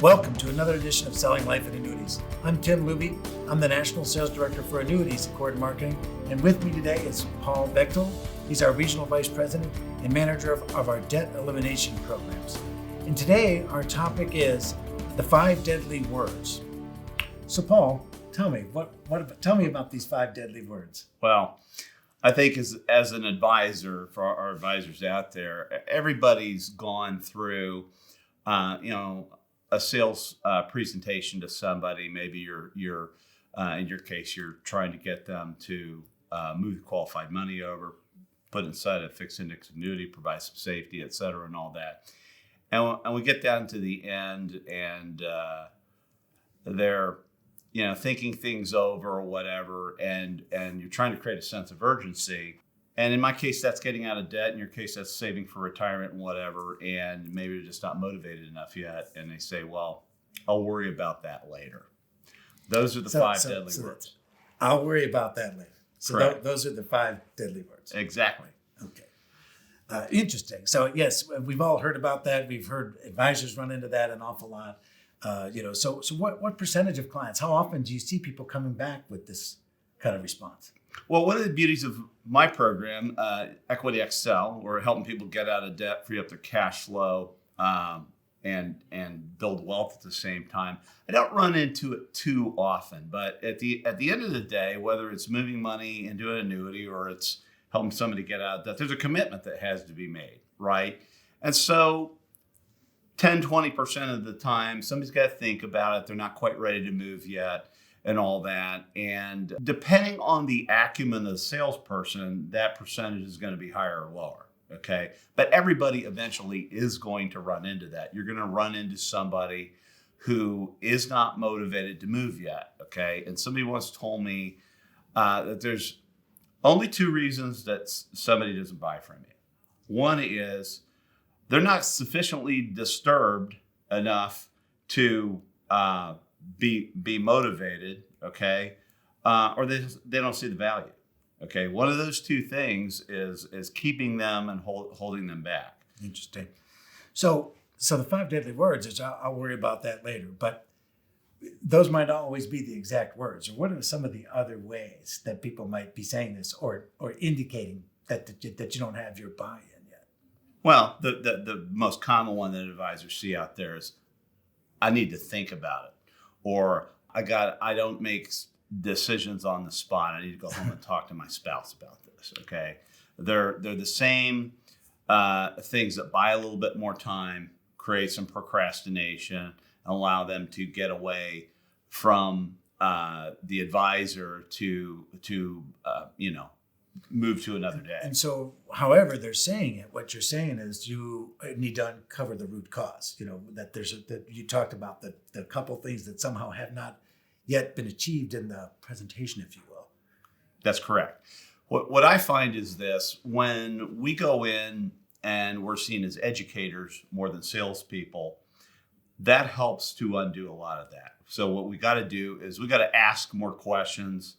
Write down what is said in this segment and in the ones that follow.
Welcome to another edition of Selling Life and Annuities. I'm Tim Luby. I'm the National Sales Director for Annuities at Cord Marketing. And with me today is Paul Bechtel. He's our Regional Vice President and Manager of our Debt Elimination Programs. And today our topic is the 5 deadly words. So Paul, tell me, tell me about these 5 deadly words. Well, I think as an advisor for our advisors out there, everybody's gone through, a sales presentation to somebody. Maybe you're in your case, you're trying to get them to move qualified money over, put inside a fixed index annuity, provide some safety, et cetera, and all that. And we get down to the end, and they're thinking things over or whatever, and you're trying to create a sense of urgency. And in my case, that's getting out of debt. In your case, that's saving for retirement and whatever. And maybe they're just not motivated enough yet. And they say, well, I'll worry about that later. Those are the 5 deadly words. I'll worry about that later. So those are the 5 deadly words. Exactly. Okay. Interesting. So yes, we've all heard about that. We've heard advisors run into that an awful lot. So what percentage of clients, how often do you see people coming back with this kind of response? Well, one of the beauties of my program, Equity Excel, we're helping people get out of debt, free up their cash flow, and build wealth at the same time. I don't run into it too often, but at the end of the day, whether it's moving money into an annuity or it's helping somebody get out of debt, there's a commitment that has to be made, right? And so 10, 20% of the time, somebody's got to think about it. They're not quite ready to move yet and all that. And depending on the acumen of the salesperson, that percentage is going to be higher or lower, okay? But everybody eventually is going to run into that. You're going to run into somebody who is not motivated to move yet, okay? And somebody once told me that there's only 2 reasons that somebody doesn't buy from you. One is they're not sufficiently disturbed enough to be motivated, okay, or they don't see the value, okay. One of those 2 things is keeping them and holding them back. Interesting. So the 5 deadly words is I'll worry about that later, but those might not always be the exact words. Or what are some of the other ways that people might be saying this or indicating that you don't have your buy-in yet? Well, the most common one that advisors see out there is, I need to think about it. Or I don't make decisions on the spot. I need to go home and talk to my spouse about this. Okay, they're the same things that buy a little bit more time, create some procrastination, and allow them to get away from the advisor to move to another day. And so, however they're saying it, what you're saying is you need to uncover the root cause. That you talked about the couple things that somehow have not yet been achieved in the presentation, if you will. That's correct. What I find is this: when we go in and we're seen as educators more than salespeople, that helps to undo a lot of that. So what we got to do is we got to ask more questions,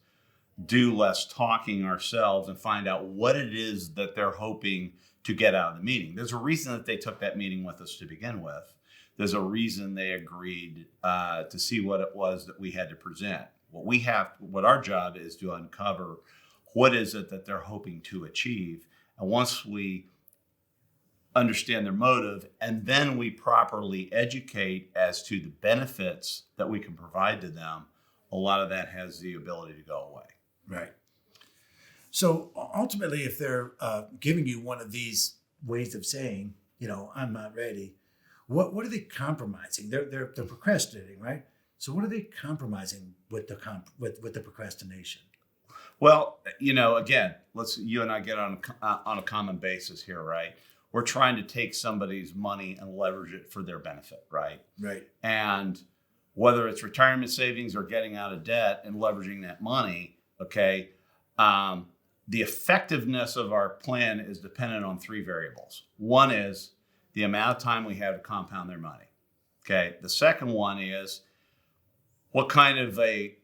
do less talking ourselves, and find out what it is that they're hoping to get out of the meeting. There's a reason that they took that meeting with us to begin with. There's a reason they agreed to see what it was that we had to present. What our job is to uncover what is it that they're hoping to achieve. And once we understand their motive, and then we properly educate as to the benefits that we can provide to them, a lot of that has the ability to go away. Right. So ultimately, if they're giving you one of these ways of saying, I'm not ready, what are they compromising? They're procrastinating, right? So what are they compromising with the procrastination? Well, again, you and I get on a common basis here, right? We're trying to take somebody's money and leverage it for their benefit, right? Right. And whether it's retirement savings or getting out of debt and leveraging that money, okay, the effectiveness of our plan is dependent on 3 variables. One is the amount of time we have to compound their money. Okay. The second one is what kind of a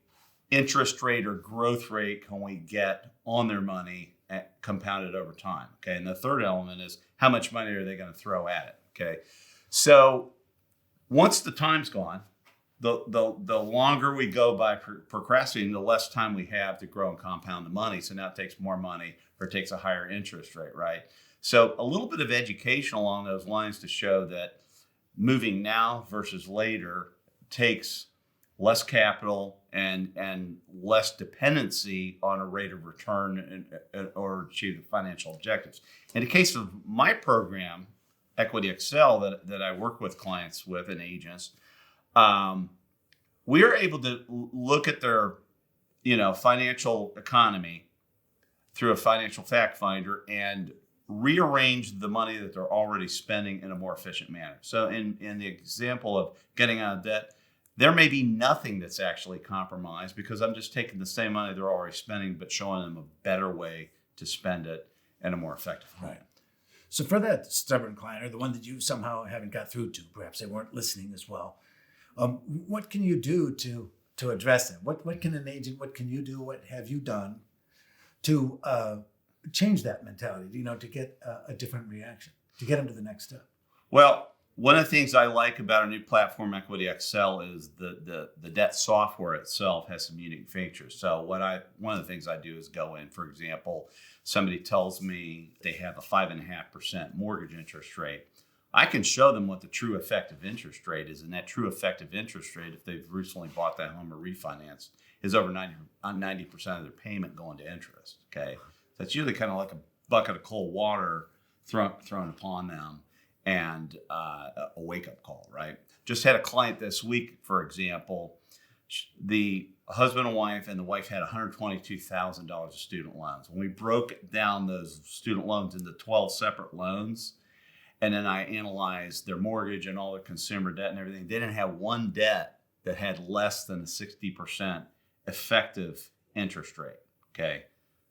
interest rate or growth rate can we get on their money compounded over time. Okay. And the third element is how much money are they going to throw at it? Okay. So once the time's gone, the longer we go by procrastinating, the less time we have to grow and compound the money. So now it takes more money or it takes a higher interest rate, right? So a little bit of education along those lines to show that moving now versus later takes less capital and less dependency on a rate of return or achieve the financial objectives. In the case of my program, Equity Excel, that I work with clients with and agents, we are able to look at their, financial economy through a financial fact finder and rearrange the money that they're already spending in a more efficient manner. So in the example of getting out of debt, there may be nothing that's actually compromised because I'm just taking the same money they're already spending, but showing them a better way to spend it in a more effective way. Right. So for that stubborn client or the one that you somehow haven't got through to, perhaps they weren't listening as well, what can you do to address that? What can an agent, what can you do, what have you done to change that mentality, to get a different reaction, to get them to the next step? Well, one of the things I like about our new platform, Equity Excel, is the debt software itself has some unique features. So one of the things I do is go in, for example, somebody tells me they have a 5.5% mortgage interest rate. I can show them what the true effective interest rate is, and that true effective interest rate, if they've recently bought that home or refinanced, is over 90% of their payment going to interest. Okay, that's usually kind of like a bucket of cold water thrown upon them, and a wake-up call, right? Just had a client this week, for example, the husband and wife, and the wife had $122,000 of student loans. When we broke down those student loans into 12 separate loans, and then I analyzed their mortgage and all their consumer debt and everything, they didn't have one debt that had less than a 60% effective interest rate, okay?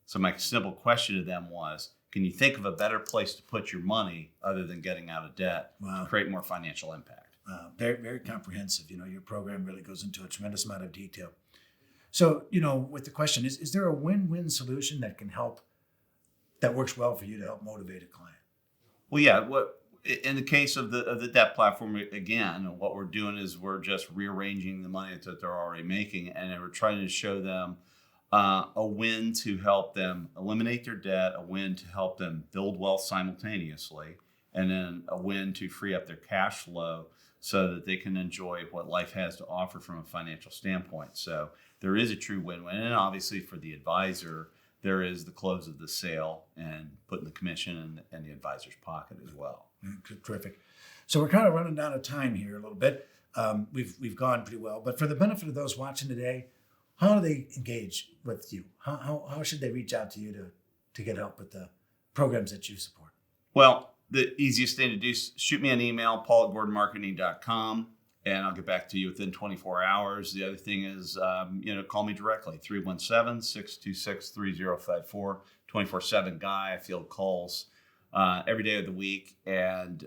So my simple question to them was, can you think of a better place to put your money other than getting out of debt to create more financial impact? Very, very comprehensive. Your program really goes into a tremendous amount of detail. So, with the question, is there a win-win solution that can help, that works well for you to help motivate a client? Well, yeah. In the case of the debt platform, again, what we're doing is we're just rearranging the money that they're already making, and we're trying to show them a win to help them eliminate their debt, a win to help them build wealth simultaneously, and then a win to free up their cash flow so that they can enjoy what life has to offer from a financial standpoint. So there is a true win-win. And obviously for the advisor, there is the close of the sale and putting the commission in the advisor's pocket as well. Terrific. So we're kind of running down of time here a little bit. We've gone pretty well, but for the benefit of those watching today, how do they engage with you? How should they reach out to you to get help with the programs that you support? Well, the easiest thing to do is shoot me an email, paul@gordonmarketing.com, and I'll get back to you within 24 hours. The other thing is, call me directly, 317-626-3054, 24/7 guy. I field calls every day of the week. And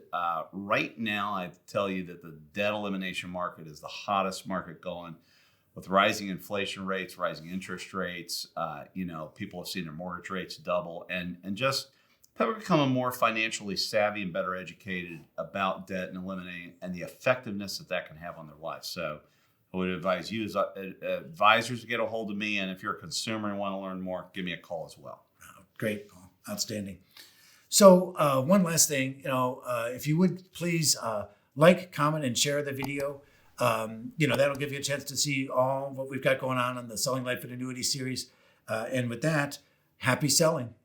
right now, I tell you that the debt elimination market is the hottest market going. With rising inflation rates, rising interest rates, people have seen their mortgage rates double, and just people are becoming more financially savvy and better educated about debt and eliminating and the effectiveness that can have on their life. So I would advise you as advisors to get a hold of me, and if you're a consumer and want to learn more, give me a call as well. Great, Paul. Outstanding. So one last thing, if you would please like, comment, and share the video. That'll give you a chance to see all what we've got going on the Selling Life and Annuities series. And with that, happy selling.